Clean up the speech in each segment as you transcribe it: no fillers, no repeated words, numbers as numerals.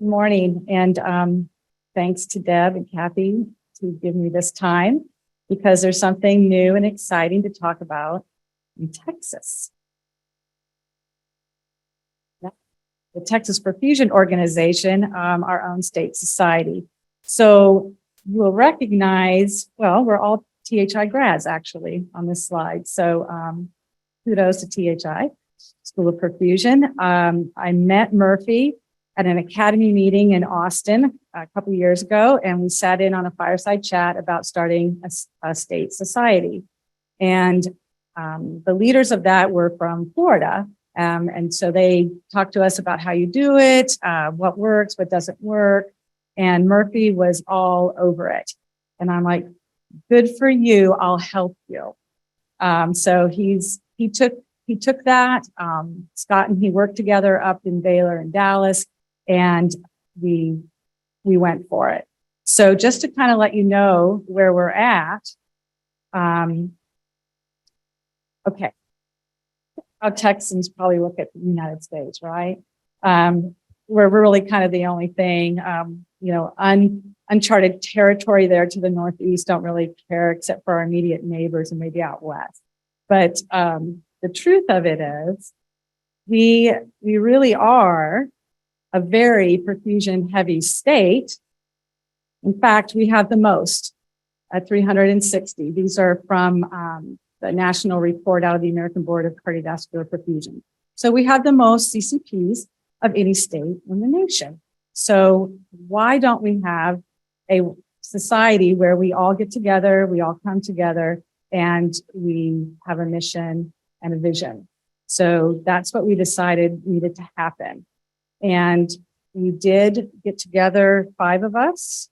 Morning, and thanks to Deb and Kathy to give me this time because there's something new and exciting to talk about in Texas. The Texas Perfusion Organization, our own state society. So you will recognize, well, we're all THI grads actually on this slide. So kudos to THI, School of Perfusion. I met Murphy at an academy meeting in Austin a couple of years ago, and we sat in on a fireside chat about starting a state society. And the leaders of that were from Florida. And so they talked to us about how you do it, what works, what doesn't work. And Murphy was all over it. And I'm like, good for you, I'll help you. So he took that, Scott and he worked together up in Baylor and Dallas, and we went for it. So just to kind of let you know where we're at. Okay. How Texans probably look at the United States, right? We're really kind of the only thing, uncharted territory there to the northeast, don't really care except for our immediate neighbors and maybe out west. But the truth of it is we really are a very perfusion heavy state. In fact, we have the most at 360. These are from the national report out of the American Board of Cardiovascular Perfusion. So we have the most CCPs of any state in the nation. So why don't we have a society where we all get together, we all come together, and we have a mission and a vision? So that's what we decided needed to happen. And we did get together, 5 of us,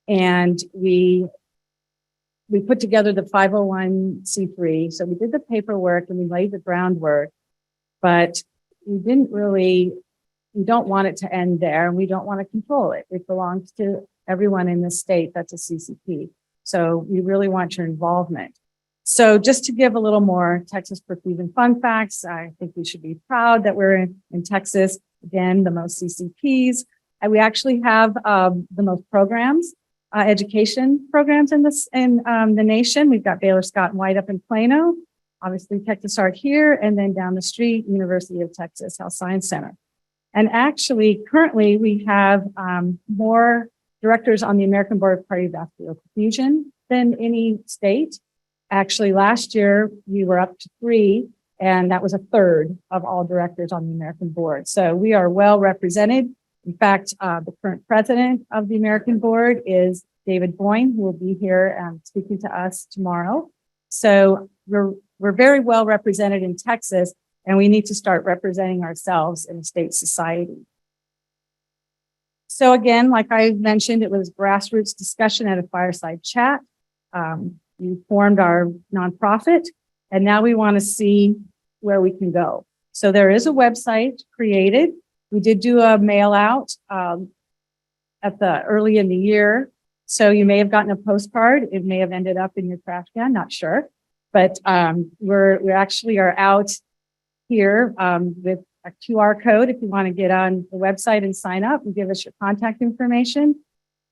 and we put together the 501c3. So we did the paperwork and we laid the groundwork, but we don't want it to end there, and we don't want to control it. It belongs to everyone in the state that's a CCP. So we really want your involvement. So just to give a little more Texas Perfusion fun facts, I think we should be proud that we're in Texas. Again, the most CCPs. And we actually have the most programs. Education programs in the nation. We've got Baylor Scott and White up in Plano, obviously Texas Art here, and then down the street, University of Texas Health Science Center. And actually, currently, we have more directors on the American Board of Cardiovascular Perfusion than any state. Actually, last year, we were up to 3, and that was a third of all directors on the American Board. So we are well represented. In fact, the current president of the American Board is David Boyne, who will be here speaking to us tomorrow. So we're very well represented in Texas, and we need to start representing ourselves in a state society. So again, like I mentioned, it was grassroots discussion at a fireside chat. We formed our nonprofit, and now we want to see where we can go. So there is a website created. We did do a mail out early in the year. So you may have gotten a postcard. It may have ended up in your trash can, not sure. But we actually are out here with a QR code. If you want to get on the website and sign up and give us your contact information.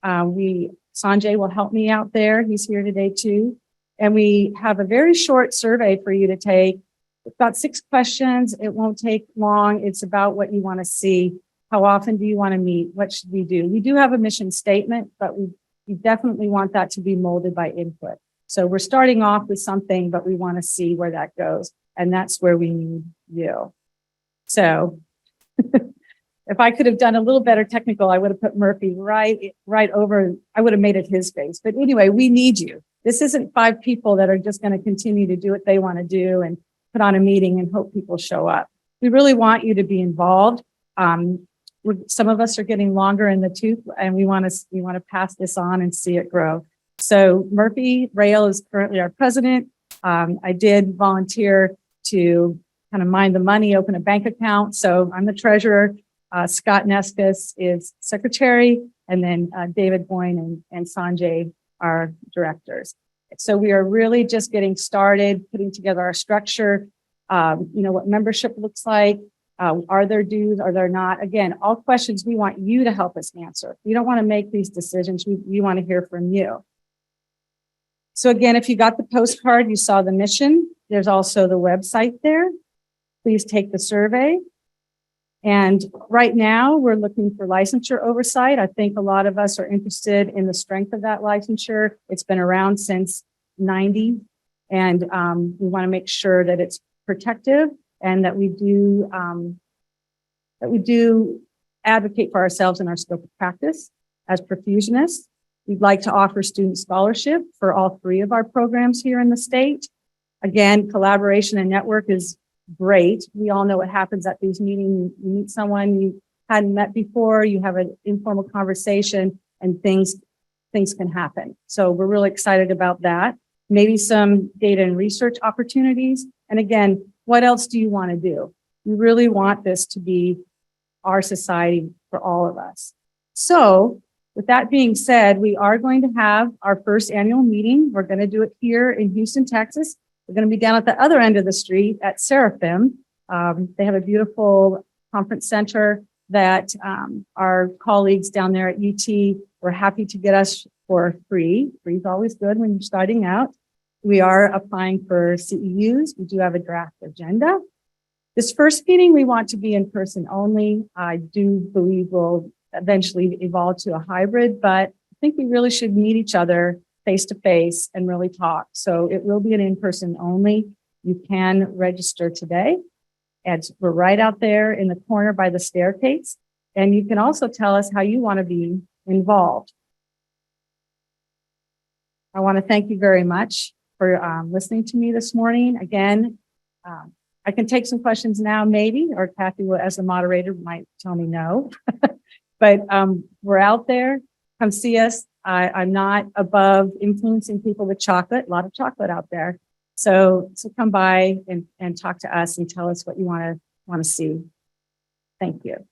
Sanjay will help me out there. He's here today too. And we have a very short survey for you to take. It's about 6 questions. It won't take long. It's about what you want to see. How often do you want to meet? What should we do? We do have a mission statement, but we definitely want that to be molded by input. So we're starting off with something, but we want to see where that goes. And that's where we need you. So if I could have done a little better technical, I would have put Murphy right over. I would have made it his face. But anyway, we need you. This isn't 5 people that are just going to continue to do what they want to do and put on a meeting and hope people show up. We really want you to be involved. Some of us are getting longer in the tooth, and we want to pass this on and see it grow. So Murphy Rail is currently our president. I did volunteer to kind of mind the money, open a bank account. So I'm the treasurer. Scott Neskis is secretary, and then David Boyne and Sanjay are directors. So we are really just getting started, putting together our structure, what membership looks like. Are there dues? Are there not? Again, all questions we want you to help us answer. We don't want to make these decisions. We want to hear from you. So again, if you got the postcard, you saw the mission. There's also the website there. Please take the survey. And right now we're looking for licensure oversight. I think a lot of us are interested in the strength of that licensure. It's been around since 90. And we want to make sure that it's protective and that we do advocate for ourselves in our scope of practice as perfusionists. We'd like to offer student scholarship for all 3 of our programs here in the state. Again, collaboration and network is great. We all know what happens at these meetings. You meet someone you hadn't met before, you have an informal conversation, and things can happen. So we're really excited about that. Maybe some data and research opportunities. And again, what else do you want to do? We really want this to be our society for all of us. So with that being said, we are going to have our first annual meeting. We're going to do it here in Houston, Texas. We're going to be down at the other end of the street at Seraphim. They have a beautiful conference center that our colleagues down there at UT were happy to get us for free. Free is always good when you're starting out. We are applying for CEUs. We do have a draft agenda. This first meeting, we want to be in person only. I do believe we'll eventually evolve to a hybrid, but I think we really should meet each other face to face and really talk. So it will be an in-person only. You can register today. And we're right out there in the corner by the staircase. And you can also tell us how you want to be involved. I want to thank you very much for listening to me this morning. Again, I can take some questions now, maybe, or Kathy will, as the moderator, might tell me no. But we're out there. Come see us. I'm not above influencing people with chocolate. A lot of chocolate out there. So come by and talk to us and tell us what you want to see. Thank you.